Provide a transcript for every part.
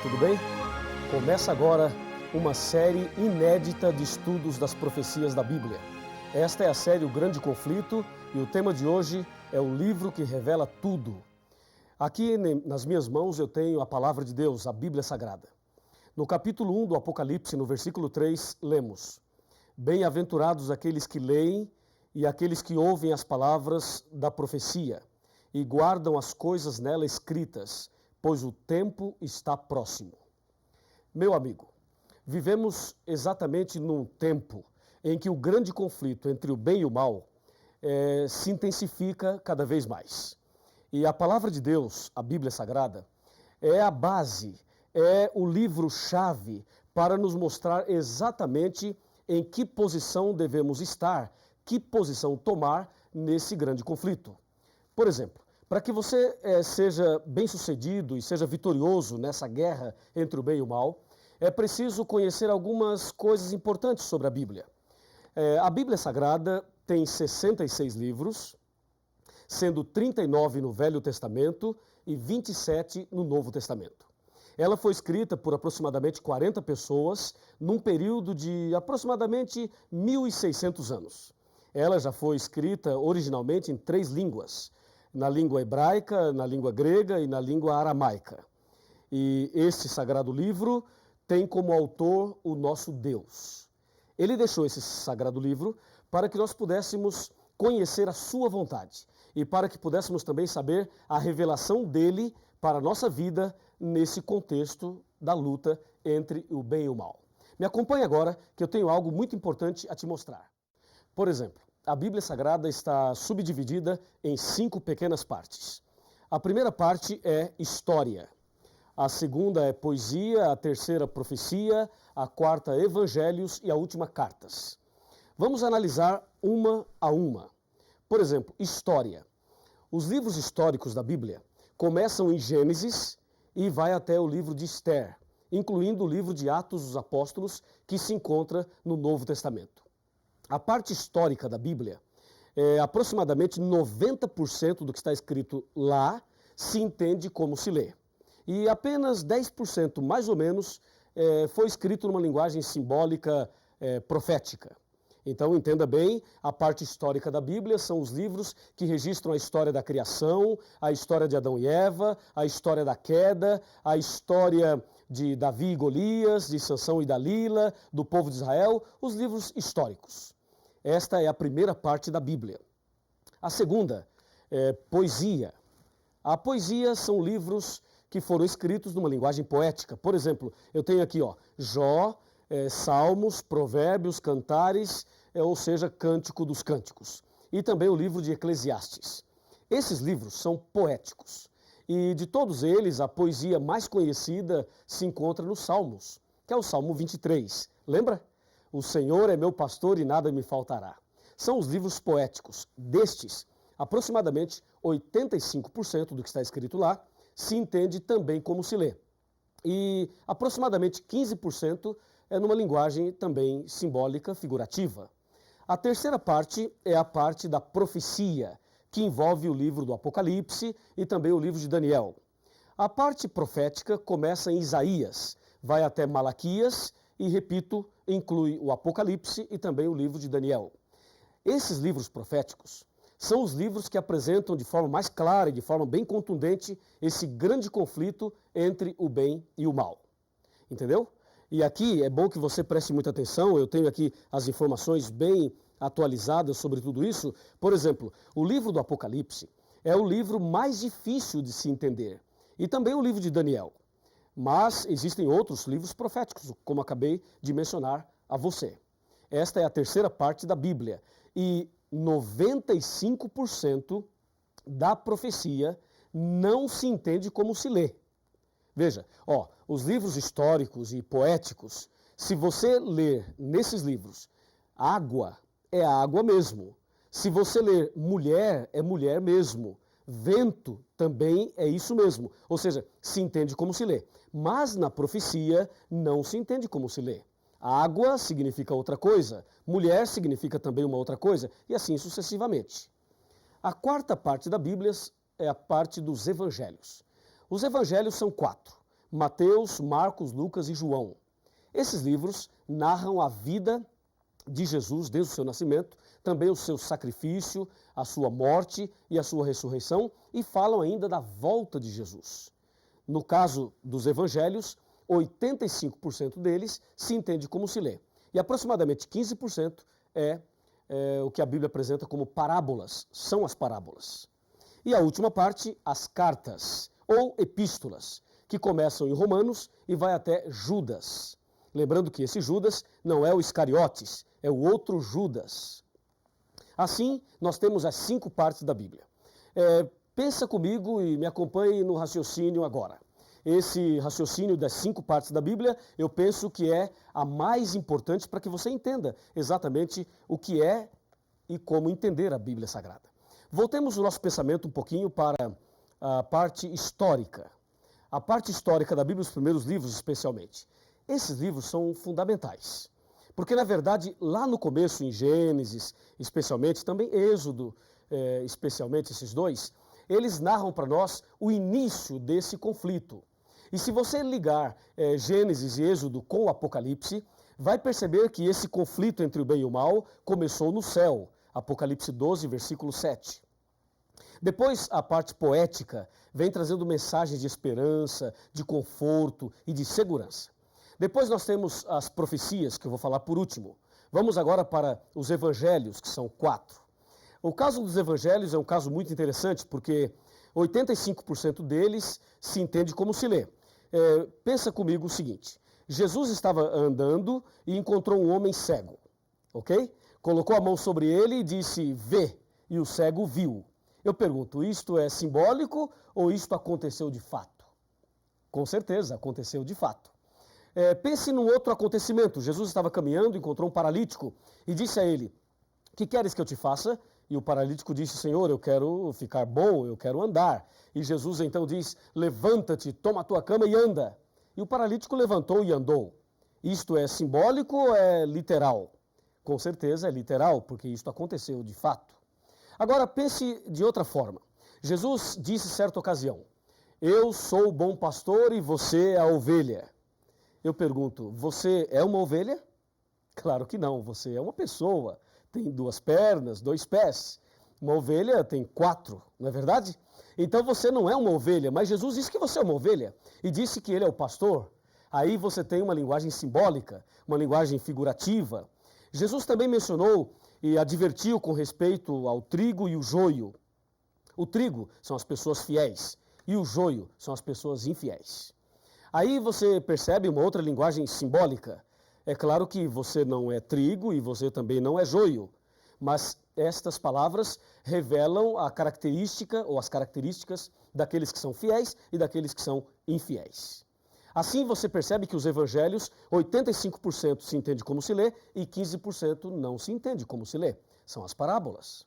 tudo bem? Começa agora uma série inédita de estudos das profecias da Bíblia. Esta é a série O Grande Conflito e o tema de hoje é o livro que revela tudo. Aqui nas minhas mãos eu tenho a palavra de Deus, a Bíblia Sagrada. No capítulo 1 do Apocalipse, no versículo 3, lemos: Bem-aventurados aqueles que leem e aqueles que ouvem as palavras da profecia e guardam as coisas nela escritas, pois o tempo está próximo. Meu amigo, vivemos exatamente num tempo em que o grande conflito entre o bem e o mal se intensifica cada vez mais. E a palavra de Deus, a Bíblia Sagrada, é a base, é o livro-chave para nos mostrar exatamente em que posição devemos estar, que posição tomar nesse grande conflito. Por exemplo, para que você seja bem-sucedido e seja vitorioso nessa guerra entre o bem e o mal, é preciso conhecer algumas coisas importantes sobre a Bíblia. A Bíblia Sagrada tem 66 livros, sendo 39 no Velho Testamento e 27 no Novo Testamento. Ela foi escrita por aproximadamente 40 pessoas num período de aproximadamente 1.600 anos. Ela já foi escrita originalmente em 3 línguas, na língua hebraica, na língua grega e na língua aramaica. E este sagrado livro tem como autor o nosso Deus. Ele deixou esse sagrado livro para que nós pudéssemos conhecer a sua vontade e para que pudéssemos também saber a revelação dele para a nossa vida nesse contexto da luta entre o bem e o mal. Me acompanhe agora que eu tenho algo muito importante a te mostrar. Por exemplo, a Bíblia Sagrada está subdividida em 5 pequenas partes. A primeira parte é história. A segunda é poesia, a terceira profecia, a quarta evangelhos e a última cartas. Vamos analisar uma a uma. Por exemplo, história. Os livros históricos da Bíblia começam em Gênesis e vai até o livro de Esther, incluindo o livro de Atos dos Apóstolos, que se encontra no Novo Testamento. A parte histórica da Bíblia, aproximadamente 90% do que está escrito lá se entende como se lê. E apenas 10%, mais ou menos, foi escrito numa linguagem simbólica profética. Então, entenda bem, a parte histórica da Bíblia são os livros que registram a história da criação, a história de Adão e Eva, a história da queda, a história de Davi e Golias, de Sansão e Dalila, do povo de Israel, os livros históricos. Esta é a primeira parte da Bíblia. A segunda é poesia. A poesia são livros que foram escritos numa linguagem poética. Por exemplo, eu tenho aqui Jó, Salmos, Provérbios, Cantares, ou seja, Cântico dos Cânticos. E também o livro de Eclesiastes. Esses livros são poéticos. E de todos eles, a poesia mais conhecida se encontra nos Salmos, que é o Salmo 23. Lembra? O Senhor é meu pastor e nada me faltará. São os livros poéticos. Destes, aproximadamente 85% do que está escrito lá se entende também como se lê. E aproximadamente 15% é numa linguagem também simbólica, figurativa. A terceira parte é a parte da profecia, que envolve o livro do Apocalipse e também o livro de Daniel. A parte profética começa em Isaías, vai até Malaquias e, repito, inclui o Apocalipse e também o livro de Daniel. Esses livros proféticos são os livros que apresentam de forma mais clara e de forma bem contundente esse grande conflito entre o bem e o mal. Entendeu? E aqui é bom que você preste muita atenção, eu tenho aqui as informações bem atualizadas sobre tudo isso. Por exemplo, o livro do Apocalipse é o livro mais difícil de se entender. E também o livro de Daniel. Mas existem outros livros proféticos, como acabei de mencionar a você. Esta é a terceira parte da Bíblia. E 95% da profecia não se entende como se lê. Veja, os livros históricos e poéticos, se você ler nesses livros, água é água mesmo. Se você ler mulher, é mulher mesmo. Vento também é isso mesmo. Ou seja, se entende como se lê. Mas na profecia não se entende como se lê. Água significa outra coisa, mulher significa também uma outra coisa, e assim sucessivamente. A quarta parte da Bíblia é a parte dos evangelhos. Os evangelhos são 4. Mateus, Marcos, Lucas e João. Esses livros narram a vida de Jesus desde o seu nascimento, também o seu sacrifício, a sua morte e a sua ressurreição, e falam ainda da volta de Jesus. No caso dos evangelhos, 85% deles se entende como se lê, e aproximadamente 15% é o que a Bíblia apresenta como parábolas, são as parábolas. E a última parte, as cartas, ou epístolas, que começam em Romanos e vai até Judas. Lembrando que esse Judas não é o Iscariotes, é o outro Judas. Assim, nós temos as 5 partes da Bíblia. Pensa comigo e me acompanhe no raciocínio agora. Esse raciocínio das 5 partes da Bíblia, eu penso que é a mais importante para que você entenda exatamente o que é e como entender a Bíblia Sagrada. Voltemos o nosso pensamento um pouquinho para a parte histórica. A parte histórica da Bíblia, os primeiros livros especialmente. Esses livros são fundamentais. Porque, na verdade, lá no começo, em Gênesis, especialmente, também Êxodo, especialmente esses dois, eles narram para nós o início desse conflito. E se você ligar Gênesis e Êxodo com o Apocalipse, vai perceber que esse conflito entre o bem e o mal começou no céu. Apocalipse 12, versículo 7. Depois, a parte poética vem trazendo mensagens de esperança, de conforto e de segurança. Depois nós temos as profecias, que eu vou falar por último. Vamos agora para os evangelhos, que são 4. O caso dos evangelhos é um caso muito interessante, porque 85% deles se entende como se lê. Pensa comigo o seguinte, Jesus estava andando e encontrou um homem cego, ok? Colocou a mão sobre ele e disse, vê, e o cego viu. Eu pergunto, isto é simbólico ou isto aconteceu de fato? Com certeza, aconteceu de fato. Pense num outro acontecimento. Jesus estava caminhando, encontrou um paralítico e disse a ele, que queres que eu te faça? E o paralítico disse, Senhor, eu quero ficar bom, eu quero andar. E Jesus então diz, levanta-te, toma a tua cama e anda. E o paralítico levantou e andou. Isto é simbólico ou é literal? Com certeza é literal, porque isto aconteceu de fato. Agora pense de outra forma. Jesus disse certa ocasião, eu sou o bom pastor e você é a ovelha. Eu pergunto, você é uma ovelha? Claro que não, você é uma pessoa, tem 2 pernas, 2 pés. Uma ovelha tem 4, não é verdade? Então você não é uma ovelha, mas Jesus disse que você é uma ovelha e disse que ele é o pastor. Aí você tem uma linguagem simbólica, uma linguagem figurativa. Jesus também mencionou e advertiu com respeito ao trigo e o joio. O trigo são as pessoas fiéis e o joio são as pessoas infiéis. Aí você percebe uma outra linguagem simbólica. É claro que você não é trigo e você também não é joio, mas estas palavras revelam a característica ou as características daqueles que são fiéis e daqueles que são infiéis. Assim você percebe que os evangelhos, 85% se entende como se lê e 15% não se entende como se lê. São as parábolas.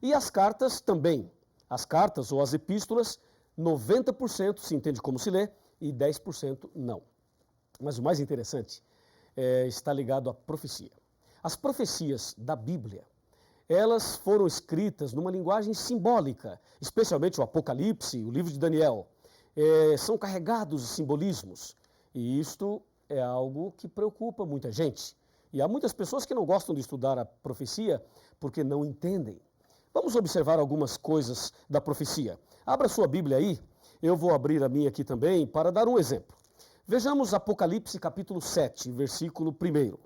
E as cartas também. As cartas ou as epístolas, 90% se entende como se lê e 10% não. Mas o mais interessante está ligado à profecia. As profecias da Bíblia, elas foram escritas numa linguagem simbólica, especialmente o Apocalipse, o livro de Daniel. São carregados de simbolismos. E isto é algo que preocupa muita gente. E há muitas pessoas que não gostam de estudar a profecia porque não entendem. Vamos observar algumas coisas da profecia. Abra sua Bíblia aí. Eu vou abrir a minha aqui também para dar um exemplo. Vejamos Apocalipse capítulo 7, versículo 1.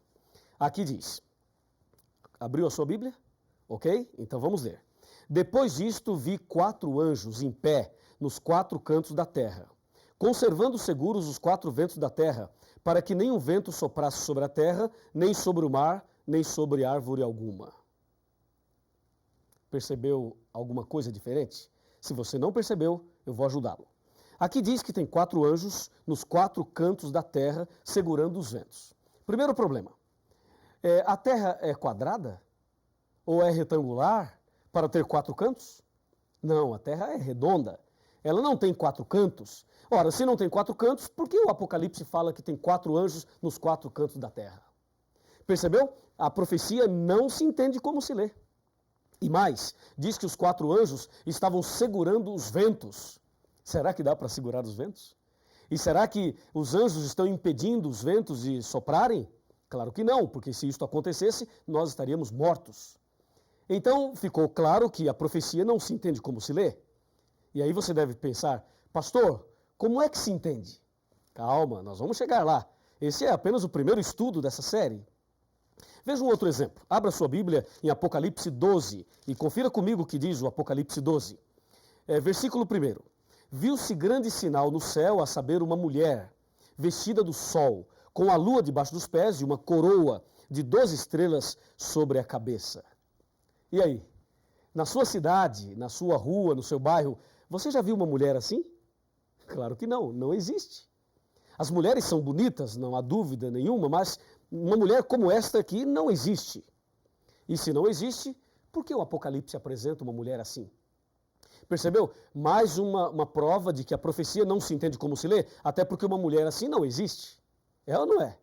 Aqui diz, abriu a sua Bíblia? Ok? Então vamos ler. Depois disto vi 4 anjos em pé nos 4 cantos da terra, conservando seguros os 4 ventos da terra, para que nenhum vento soprasse sobre a terra, nem sobre o mar, nem sobre árvore alguma. Percebeu alguma coisa diferente? Se você não percebeu, eu vou ajudá-lo. Aqui diz que tem 4 anjos nos 4 cantos da terra, segurando os ventos. Primeiro problema, a terra é quadrada? Ou é retangular para ter 4 cantos? Não, a terra é redonda. Ela não tem 4 cantos. Ora, se não tem 4 cantos, por que o Apocalipse fala que tem 4 anjos nos 4 cantos da terra? Percebeu? A profecia não se entende como se lê. E mais, diz que os 4 anjos estavam segurando os ventos. Será que dá para segurar os ventos? E será que os anjos estão impedindo os ventos de soprarem? Claro que não, porque se isto acontecesse, nós estaríamos mortos. Então ficou claro que a profecia não se entende como se lê. E aí você deve pensar, pastor, como é que se entende? Calma, nós vamos chegar lá. Esse é apenas o primeiro estudo dessa série. Veja um outro exemplo. Abra sua Bíblia em Apocalipse 12 e confira comigo o que diz o Apocalipse 12. Versículo 1. Viu-se grande sinal no céu, a saber, uma mulher, vestida do sol, com a lua debaixo dos pés e uma coroa de 12 estrelas sobre a cabeça. E aí? Na sua cidade, na sua rua, no seu bairro, você já viu uma mulher assim? Claro que não, não existe. As mulheres são bonitas, não há dúvida nenhuma, mas uma mulher como esta aqui não existe. E se não existe, por que o Apocalipse apresenta uma mulher assim? Percebeu? Mais uma prova de que a profecia não se entende como se lê, até porque uma mulher assim não existe. É ou não é?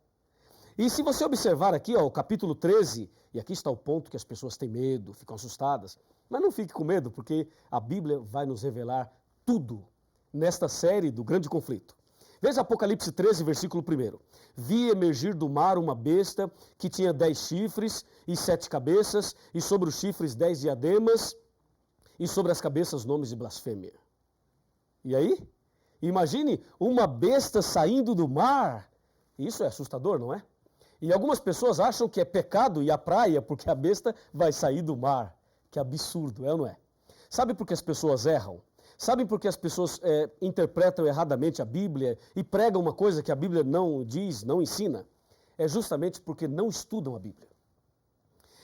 E se você observar aqui, o capítulo 13, e aqui está o ponto que as pessoas têm medo, ficam assustadas, mas não fique com medo, porque a Bíblia vai nos revelar tudo nesta série do grande conflito. Veja Apocalipse 13, versículo 1. Vi emergir do mar uma besta que tinha 10 chifres e 7 cabeças, e sobre os chifres 10 diademas, e sobre as cabeças nomes de blasfêmia. E aí? Imagine uma besta saindo do mar. Isso é assustador, não é? E algumas pessoas acham que é pecado ir à praia porque a besta vai sair do mar. Que absurdo, é ou não é? Sabe por que as pessoas erram? Sabe por que as pessoas interpretam erradamente a Bíblia e pregam uma coisa que a Bíblia não diz, não ensina? É justamente porque não estudam a Bíblia.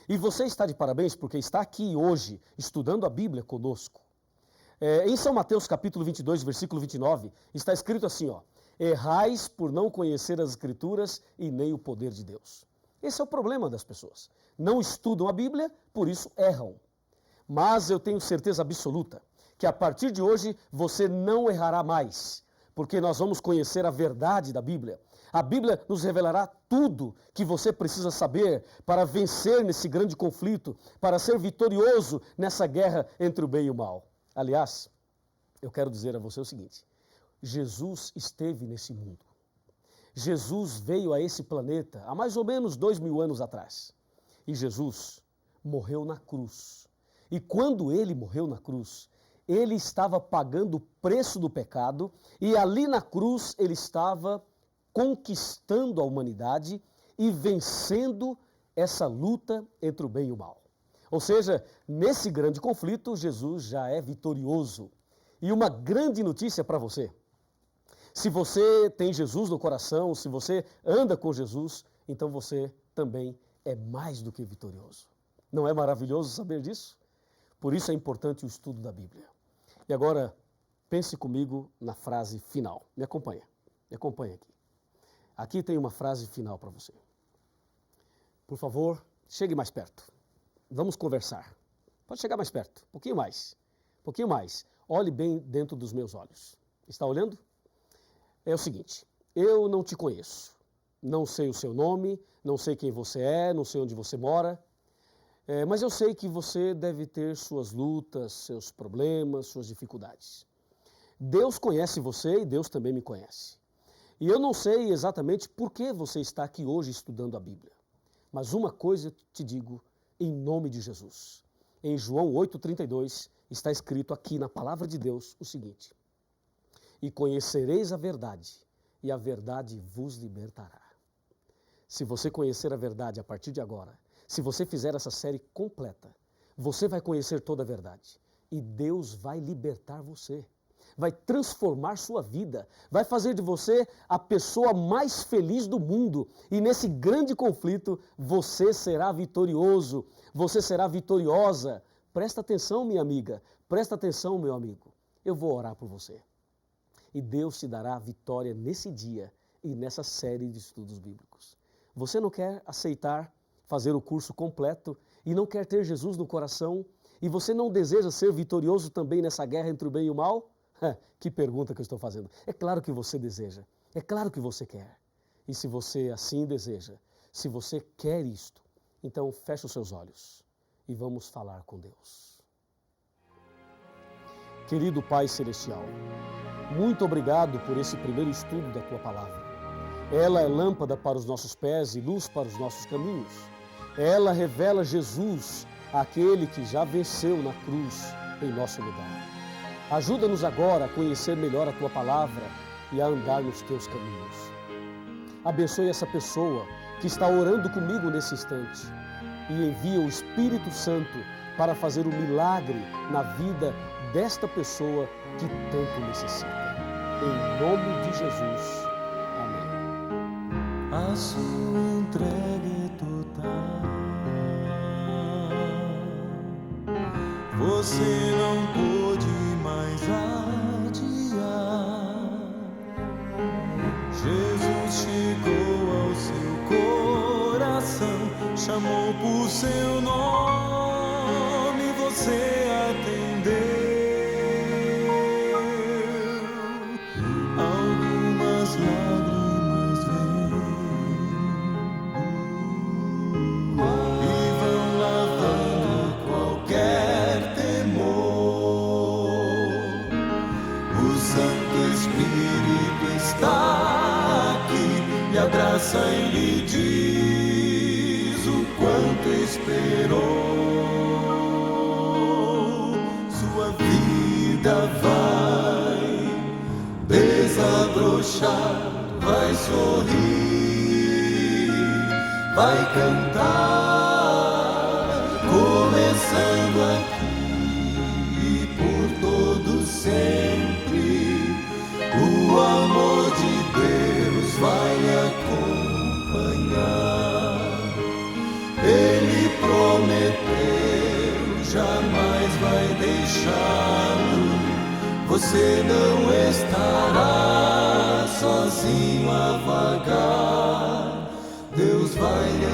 E você está de parabéns porque está aqui hoje estudando a Bíblia conosco. Em São Mateus capítulo 22, versículo 29, está escrito assim, errais por não conhecer as Escrituras e nem o poder de Deus. Esse é o problema das pessoas. Não estudam a Bíblia, por isso erram. Mas eu tenho certeza absoluta que a partir de hoje você não errará mais, porque nós vamos conhecer a verdade da Bíblia. A Bíblia nos revelará tudo que você precisa saber para vencer nesse grande conflito, para ser vitorioso nessa guerra entre o bem e o mal. Aliás, eu quero dizer a você o seguinte, Jesus esteve nesse mundo. Jesus veio a esse planeta há mais ou menos 2000 anos atrás. E Jesus morreu na cruz. E quando ele morreu na cruz, ele estava pagando o preço do pecado e ali na cruz ele estava conquistando a humanidade e vencendo essa luta entre o bem e o mal. Ou seja, nesse grande conflito, Jesus já é vitorioso. E uma grande notícia para você. Se você tem Jesus no coração, se você anda com Jesus, então você também é mais do que vitorioso. Não é maravilhoso saber disso? Por isso é importante o estudo da Bíblia. E agora, pense comigo na frase final. Me acompanha aqui. Aqui tem uma frase final para você. Por favor, chegue mais perto. Vamos conversar. Pode chegar mais perto, um pouquinho mais. Olhe bem dentro dos meus olhos. Está olhando? É o seguinte, eu não te conheço. Não sei o seu nome, não sei quem você é, não sei onde você mora. Mas eu sei que você deve ter suas lutas, seus problemas, suas dificuldades. Deus conhece você e Deus também me conhece. E eu não sei exatamente por que você está aqui hoje estudando a Bíblia. Mas uma coisa eu te digo em nome de Jesus. Em João 8,32 está escrito aqui na palavra de Deus o seguinte: e conhecereis a verdade, e a verdade vos libertará. Se você conhecer a verdade a partir de agora, se você fizer essa série completa, você vai conhecer toda a verdade. E Deus vai libertar você. Vai transformar sua vida. Vai fazer de você a pessoa mais feliz do mundo. E nesse grande conflito, você será vitorioso. Você será vitoriosa. Presta atenção, minha amiga. Presta atenção, meu amigo. Eu vou orar por você. E Deus te dará a vitória nesse dia e nessa série de estudos bíblicos. Você não quer aceitar fazer o curso completo e não quer ter Jesus no coração e você não deseja ser vitorioso também nessa guerra entre o bem e o mal? Que pergunta que eu estou fazendo. É claro que você deseja, é claro que você quer. E se você assim deseja, se você quer isto, então feche os seus olhos e vamos falar com Deus. Querido Pai Celestial, muito obrigado por esse primeiro estudo da Tua Palavra. Ela é lâmpada para os nossos pés e luz para os nossos caminhos. Ela revela Jesus, aquele que já venceu na cruz em nosso lugar. Ajuda-nos agora a conhecer melhor a Tua Palavra e a andar nos Teus caminhos. Abençoe essa pessoa que está orando comigo nesse instante e envia o Espírito Santo para fazer o milagre na vida desta pessoa que tanto necessita. Em nome de Jesus. Amém. A sua entrega é total. Você não pôde mais adiar. Jesus chegou ao seu coração, chamou por seu nome, você atendeu. Algumas lágrimas vêm e vão lavando qualquer temor. O Santo Espírito está aqui, lhe abraça e lhe diz o quanto esperou. Sua vida vai desabrochar, vai sorrir, vai cantar, começando aqui e por todo sempre. O amor de Deus vai lhe acompanhar. Ele prometeu, jamais vai deixá-lo. Você não estará sozinho a vagar. Deus vai lhe